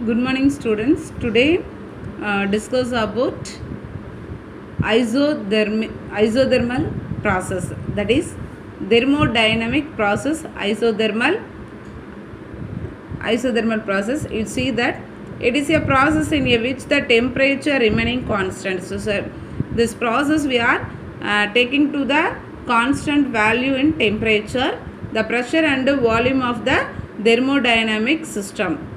Good morning, students. Today, discuss about isothermal process, that is thermodynamic process. Isothermal process, you see that it is a process in which the temperature remaining constant. So this process we are taking to the constant value in temperature, the pressure and volume of the thermodynamic system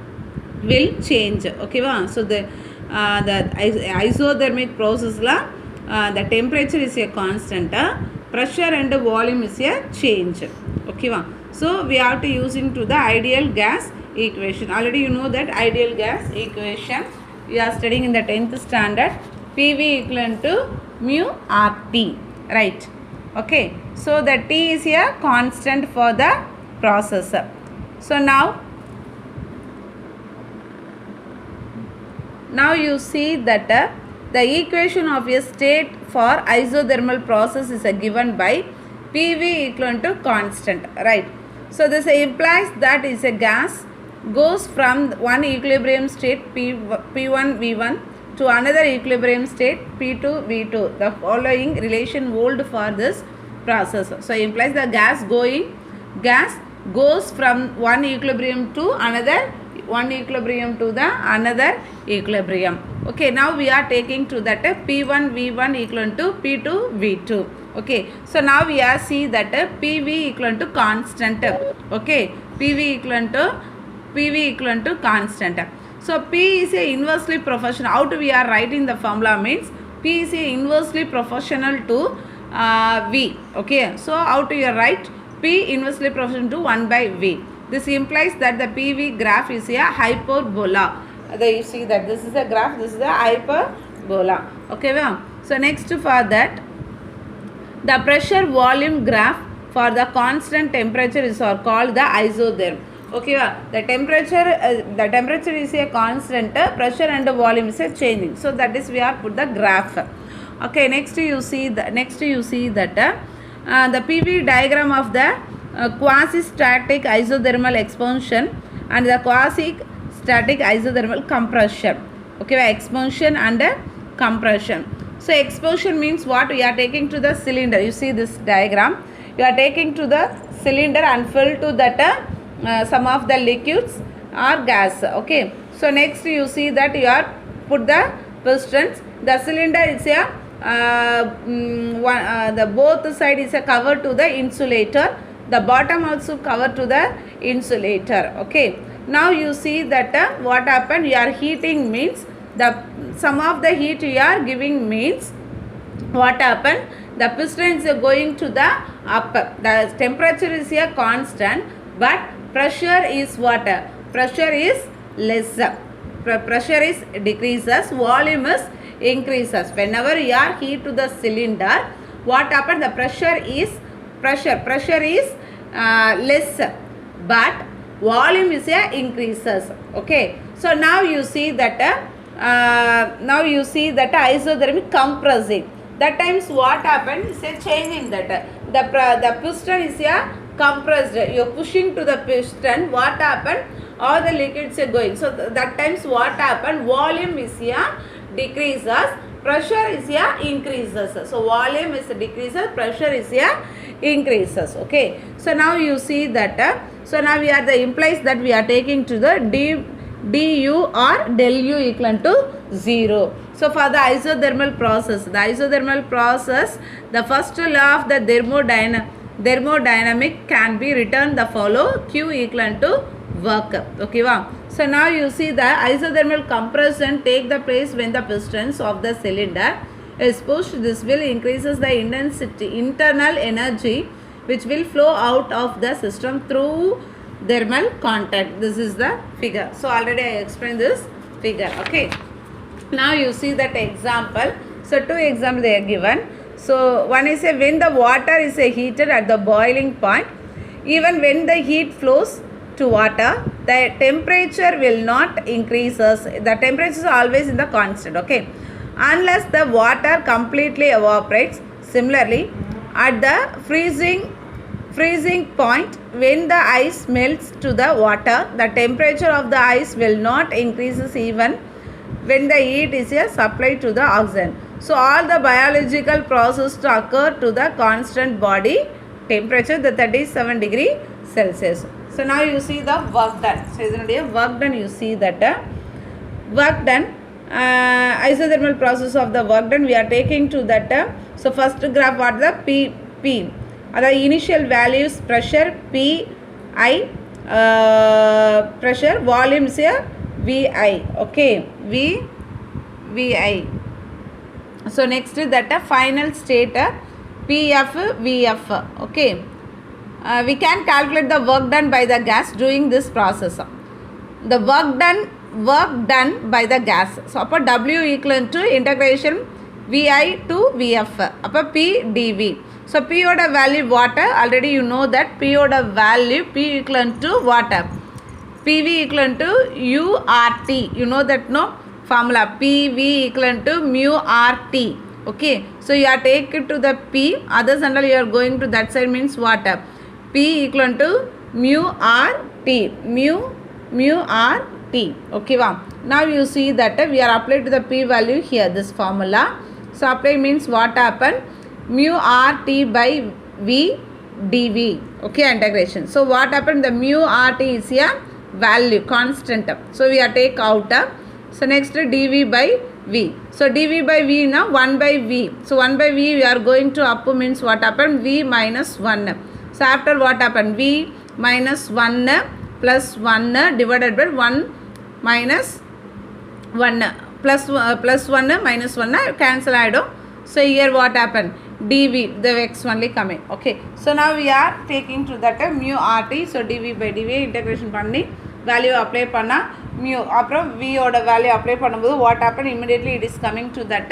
will change. Okay va? So the isothermic process la the temperature is a constant, pressure and volume is a change. Okay va? So we have to using to the ideal gas equation. Already you know that ideal gas equation we are studying in the 10th standard. PV equivalent to mu RT, right? Okay, so the T is a constant for the process. So now you see that the equation of a state for isothermal process is given by PV equivalent to constant, right? So this implies that is a gas goes from one equilibrium state P1 V1 to another equilibrium state P2 V2. The following relation hold for this process. So implies the gas goes from one equilibrium to another, one equilibrium to the another equilibrium. Okay, now we are taking to that P1 V1 equivalent to P2 V2. Okay, so now we are see that PV equivalent to constant. Okay, PV equivalent to constant. So P is a inversely proportional. How to we are writing the formula means P is a inversely proportional to V. Okay, so how to you write P inversely proportional to 1 by V. This implies that the PV graph is a hyperbola. You see that this is a graph, this is a hyperbola. Okay, well, so next for that, the pressure volume graph for the constant temperature is called the isotherm. Okay, well, the temperature is a constant, pressure and volume is a changing. So that is we are put the graph. Okay, next you see that the PV diagram of the quasi-static isothermal expansion and the quasi-static isothermal compression. Okay, expansion and compression. So expansion means what? We are taking to the cylinder. You see this diagram. You are taking to the cylinder and fill to that some of the liquids or gas. Okay. So next you see that you are put the pistons. The cylinder is a the both side is a cover to the insulator. The bottom also cover to the insulator. Okay, now you see that what happened, you are heating means the some of the heat you are giving means what happened, the piston is going to the up, the temperature is a constant but pressure is what, pressure is less, pressure is decreases, volume is increases. Whenever you are heat to the cylinder, what happened, the pressure is less but volume is increases. Okay, so now you see that isothermic compressing, that times what happened is a changing that the piston is a compressed, you are pushing to the piston, what happened, all the liquids are going. So that times what happened, volume is a decreases, pressure is a increases. So volume is decreases, pressure is a increases. Okay, so now you see that so now we are the implies that we are taking to the du or del u equivalent to 0. So for the isothermal process, the first law of the thermodynamic can be written the follow, Q equivalent to work. Okay, wow. So now you see the isothermal compression take the place when the pistons of the cylinder is pushed. This will increases the internal energy which will flow out of the system through thermal contact. This is the figure. So already I explained this figure. Okay, now you see that example. So two examples they are given. So one is when the water is heated at the boiling point, even when the heat flows to water, the temperature will not increases. The temperature is always in the constant. Okay, unless the water completely evaporates. Similarly, at the freezing freezing point, when the ice melts to the water, the temperature of the ice will not increases even when the heat is supplied to the oxygen. So all the biological process to occur to the constant body temperature, the 37 degree Celsius. So now you see the work done. So idanuடைய work done, you see that work done, isothermal process of the work done we are taking to that. So first graph what the P the initial values pressure PI, pressure, volume is here VI, okay, VI. So next is that final state PF VF, okay. We can calculate the work done by the gas during this process. The work done by the gas. So upper W equivalent to integration VI to VF, upper P dV. So P order value water, already you know that P order value P equivalent to water, PV equivalent to URT, you know that no formula, PV equivalent to mu RT, okay. So you are taken to the P, others under you are going to that side means water, P equivalent to mu RT, mu RT, okay. Wow. Now you see that we are applied to the P value here, this formula. So apply means what happen, mu RT by V dV, okay, integration. So what happened, the mu RT is here value constant, so we are take out. So next dV by V. So dV by V now 1 by V. So 1 by V we are going to up means what happened, V minus 1. So after what happened, V minus 1 plus 1 divided by 1 minus 1 plus 1 minus 1 cancel idom. So here what happened, dV, the x only coming, okay. So now we are taking to that mu RT. So dV by dV integration பண்ணி value apply பண்ணா mu, அப்புறம் V ஓட value apply பண்ணும்போது what happened, immediately it is coming to that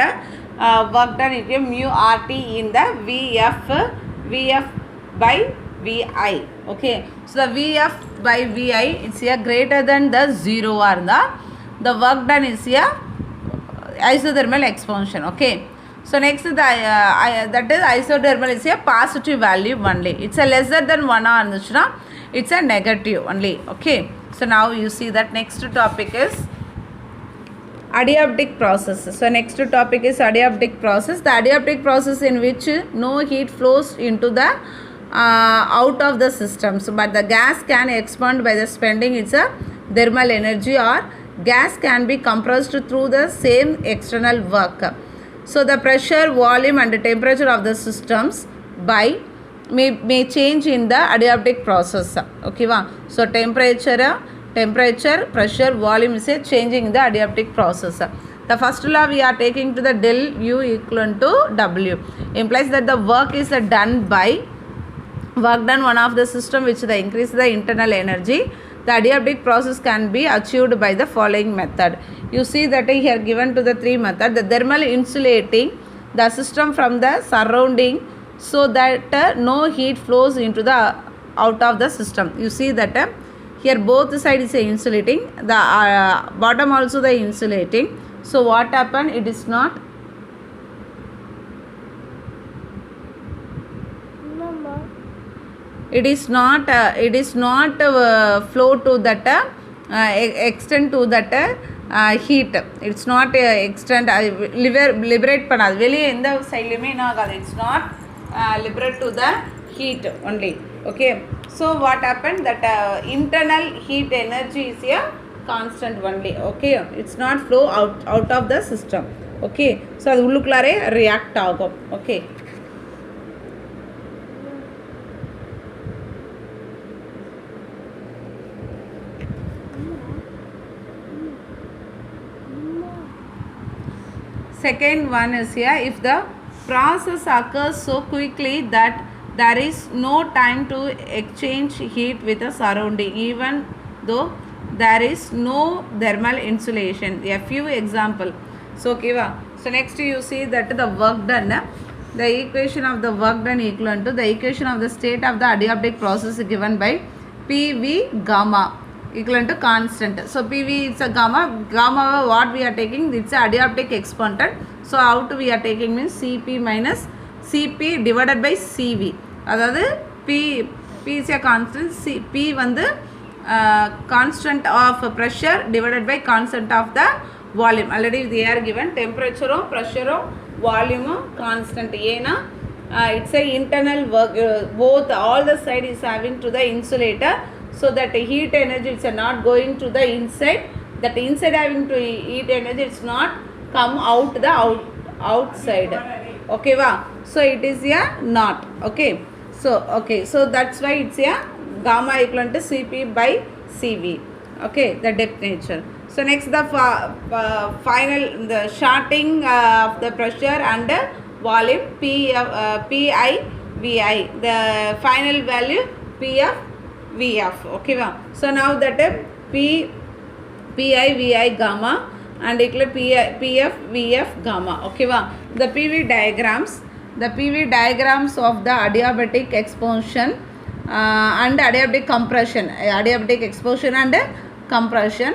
work done it mu RT in the VF by VI, okay. So the VF by VI it's here greater than the 0 or the work done is here isothermal expansion, okay. So next the that is isothermal is a positive value only, it's a lesser than 1 irundhuchna it's a negative only, okay. So now you see that next topic is adiabatic process. So next topic is adiabatic process, the adiabatic process in which no heat flows into the out of the systems, but the gas can expand by the spending its thermal energy, or gas can be compressed through the same external work. So the pressure, volume and the temperature of the systems by may change in the adiabatic process, okay va. So temperature, pressure, volume is changing in the adiabatic process. The first law we are taking to the del U equivalent to W, implies that the work is done by work done one of the system which the increase the internal energy. The adiabatic process can be achieved by the following method. You see that here given to the 3 method, the thermal insulating the system from the surrounding so that no heat flows into the out of the system. You see that here both sides is insulating, the bottom also the insulating. So what happened, it is not flow to that extend to that heat, it's not extend liberate பண்ணாது வெளியே எந்த சைடுலையுமே என்ன ஆகாது, it's not liberate to the heat only, okay. So what happened, that internal heat energy is a constant only, okay, it's not flow out of the system, okay. So அது உள்ளுக்குள்ளாரே react ஆகும், okay. Second one is here, if the process occurs so quickly that there is no time to exchange heat with the surrounding, even though there is no thermal insulation. A few example. So okay, so next you see that the work done, the equation of the work done equivalent to the equation of the state of the adiabatic process given by PV gamma equivalent to constant. So PV is a gamma what we are taking, it's a adiabatic exponent. So out we are taking means Cp minus Cp divided by Cv, அதாவது P is a constant. P வந்து constant of pressure divided by constant of the volume. Already they are given temperature, pressure, volume constant. ஏனா it's a internal work, both all the side is having to the insulator, so that heat energy is not going to the inside, that inside having to heat energy it's not come out the outside. Okay va, so it is a not. Okay, so that's why it's a gamma equivalent to Cp by Cv. Okay, the depth nature. So next the final, the shorting of the pressure and volume Pi Vi, the final value Pf Vf. Okay va, so now that Pi Vi gamma and equal Pf Vf gamma. Okay va, the PV diagrams of the adiabatic expansion and adiabatic compression, adiabatic expansion and compression.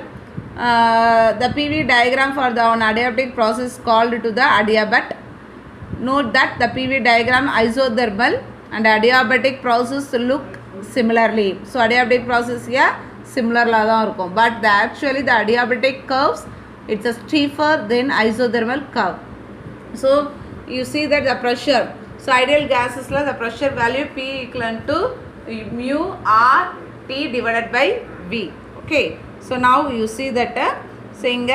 The PV diagram for the adiabatic process called to the adiabat. Note that the PV diagram isothermal and adiabatic process look similarly. So adiabatic process here similar la dhaan irukum, but actually the adiabatic curves it's a steeper than isothermal curve. So you see that the pressure, so ideal gases la the pressure value P equivalent to mu R T divided by V. Okay, so now you see that saying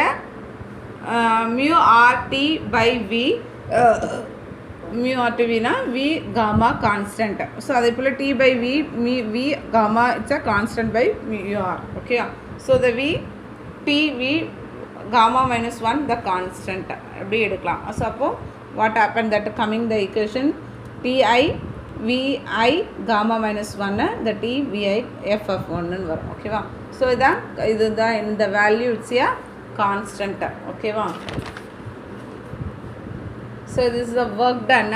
mu R T by V, mu R T V na V gamma constant. So adhe pole T by V, V gamma it's a constant by mu R. Okay, so the V T V gamma minus 1 the constant அப்படி எடுக்கலாம். So அப்போ what happened, that coming the equation Ti Vi gamma minus 1 the T Vi Ff1 ன்னு வரும். ஓகேவா, so இதுதான் இந்த value it's a constant. ஓகேவா, so this is the work done.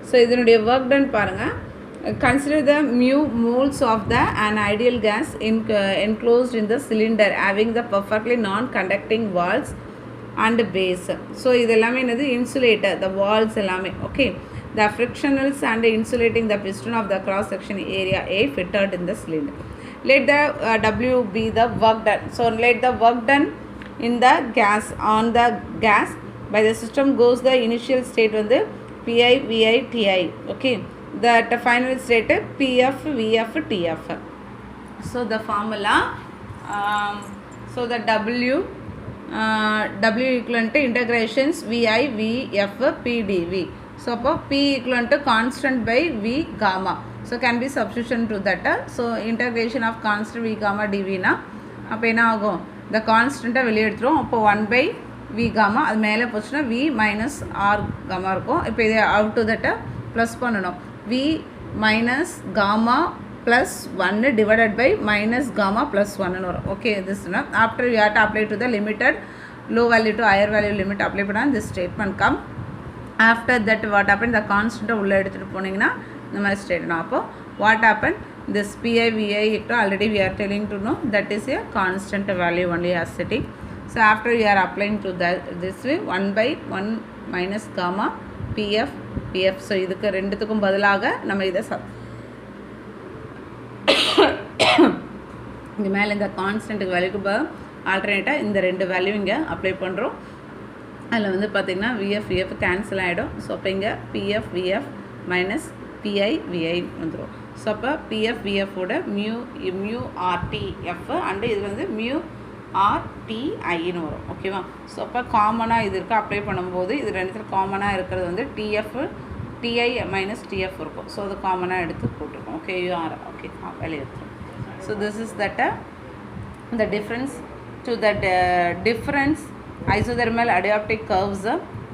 So இதனுடைய work done பாருங்க. Consider the mu moles of the an ideal gas enclosed in the cylinder having the perfectly non-conducting walls and base. So இதெல்லாமே என்னது, insulator, the walls எல்லாமே. Okay, the frictionals and insulating the piston of the cross section area A fitted in the cylinder. Let the W be the work done. So let the work done in the gas, on the gas by the system goes the initial state வந்து Pi Vi Ti. Okay, that final state Pf Vf Tf. So the formula, so the W equivalent to integrations Vi Vf Pdv. So P equivalent to constant by V gamma. So can be substitution to that. So integration of constant V gamma dv na அப்போ என்ன ஆகும், the constant வெளியே எடுத்துரும். அப்போ 1 by V gamma, அது மேலே போச்சுன்னா V minus R gamma இருக்கும். இப்போ இதை out to that ப்ளஸ் பண்ணணும். V minus gamma plus 1 divided by minus gamma plus 1 ன்னு வரும். Okay, this enough. After you have to apply to the limited low value to higher value limit apply பண்ணால் this statement come. After that what happened, the constant உள்ளே எடுத்துகிட்டு போனீங்கன்னா இந்த மாதிரி ஸ்டேட்னா அப்போ what happened, this Pi Vi already we are telling to know that is a constant value only as setting. So after you are applying to that this way 1 by 1 minus gamma Pf Pf. So இதுக்கு ரெண்டுத்துக்கும் பதிலாக நம்ம இதை இங்கே மேலே இந்த கான்ஸ்டன்ட்டுக்கு வேல்யூக்கு ஆல்டர்னேட்டாக இந்த ரெண்டு வேல்யூ இங்கே அப்ளை பண்ணுறோம். அதில் வந்து பார்த்திங்கன்னா Vf Vf கேன்சல் ஆகிடும். ஸோ அப்போ இங்கே Pf Vf minus Pi Vi வந்துடும். ஸோ அப்போ Pf Vfோட mu RTF அண்டு இது வந்து mu RTIன்னு வரும். ஓகேவா, ஸோ அப்போ காமனாக இது இருக்குது அப்ளை பண்ணும்போது இது ரெண்டுத்தில் காமனாக இருக்கிறது வந்து TF Ti மைனஸ் TF இருக்கும். ஸோ அது காமனாக எடுத்து போட்டிருக்கோம். ஓகே, UR ஓகே வெளியே எடுத்துரும். So this is that the difference to the difference isothermal adiabatic curves.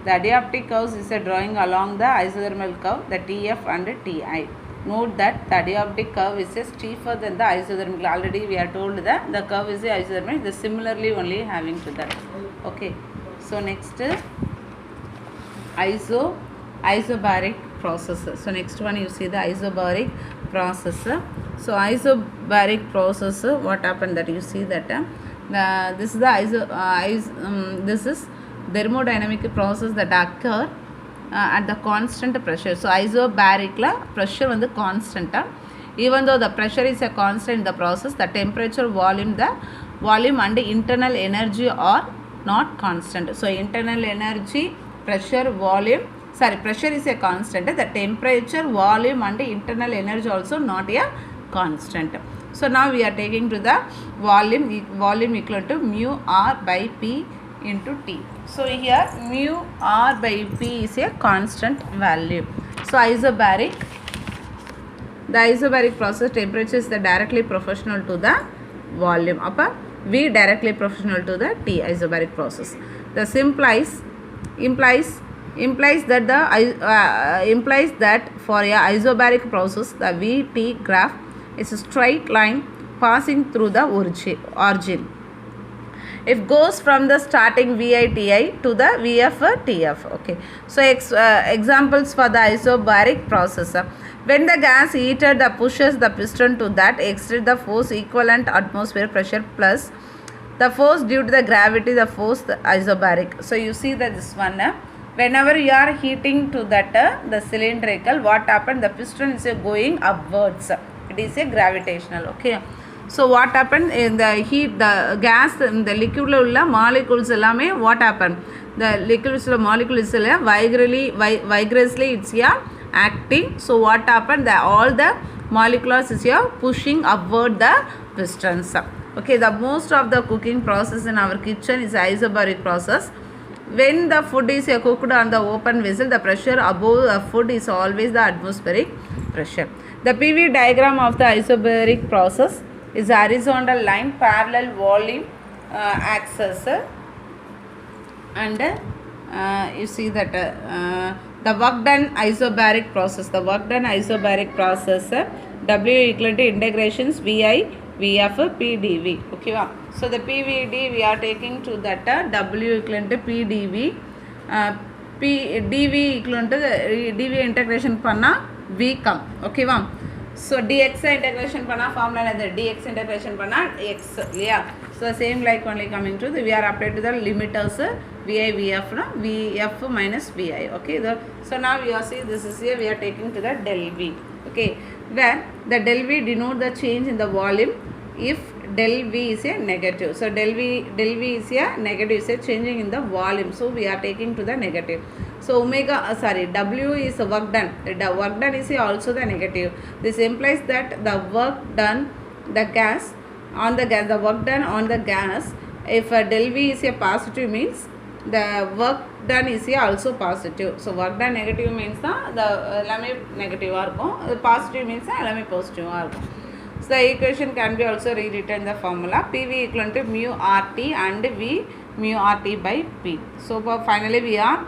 The adiabatic curves is a drawing along the isothermal curve, the TF and Ti. Note that the adiabatic curve is steeper than the isothermal. Already we are told that the curve is isothermal, the similarly only having to that. Okay, so next isobaric process. So next one you see the isobaric process. So isobaric process, what happened that you see that this is the this is thermodynamic process that occur at the constant pressure. So isobaric la pressure வந்து constant. even though the pressure is a constant in the process, the temperature, volume and internal energy are not constant. So internal energy, pressure, volume, pressure is a constant, the temperature, volume and internal energy also not a constant. So now we are taking to the volume equal to mu r by P into T. So here mu r by P is a constant value. So the isobaric process temperature is directly proportional to the volume. Upper V directly proportional to the T isobaric process. This implies that for a isobaric process the Vt graph is a straight line passing through the origin. It goes from the starting VITI to the VFTF. Okay. So examples for the isobaric process. When the gas heater pushes the piston to that extent, the force equivalent atmosphere pressure plus the force due to the gravity, the force the isobaric. So you see that this one, whenever you are heating to that the cylindrical, what happened? The piston is going upwards. It is a gravitational. Okay. So what happened in the heat, the gas, the liquid molecules ellame what happened? The liquid molecules vigorously it's acting. So what happened? All the molecules is pushing upward the pistons. Okay, the most of the cooking process in our kitchen is isobaric process. When the food is cooked on the open vessel, the pressure above the food is always the atmospheric pressure. The PV diagram of the isobaric process is horizontal line parallel volume axis, and you see that the work done isobaric process, W equal to integrations Vi Vf PdV. Okay, so the PVD we are taking to that W equal to PdV, PdV equal to dV integration panna V come. Okay, so dx integration panna formula dx integration panna x. Yeah, so same like only coming to the we are applied to the limiters Vi Vf Vf minus Vi. Okay, so now we are see this is here we are taking to the del V. Okay, where the del V denote the change in the volume if del V is a negative. So del V is a negative, is a changing in the volume, so we are taking to the negative. So W is work done. The work done is also the negative. This implies that the work done, the work done on the gas, if del V is a positive means the work done is also positive. So work done negative means the negative or positive means the positive. So the equation can be also rewritten in the formula PV equal to mu RT and V mu RT by P. So finally we are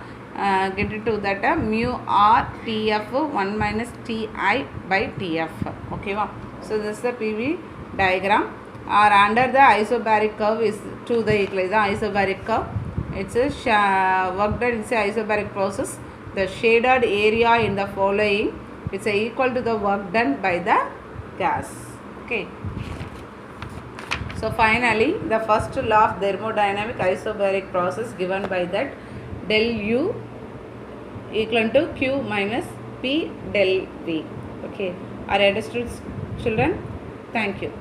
get to that mu RTF 1 minus Ti by Tf. Okay, so this is the PV diagram. Or under the isobaric curve is to the isobaric curve. It's a work done, it's a isobaric process. The shaded area in the following is equal to the work done by the gas. Okay. So finally, the first law of thermodynamic isobaric process given by that del U equal to Q minus P del V. Okay. Are you understood, children? Thank you.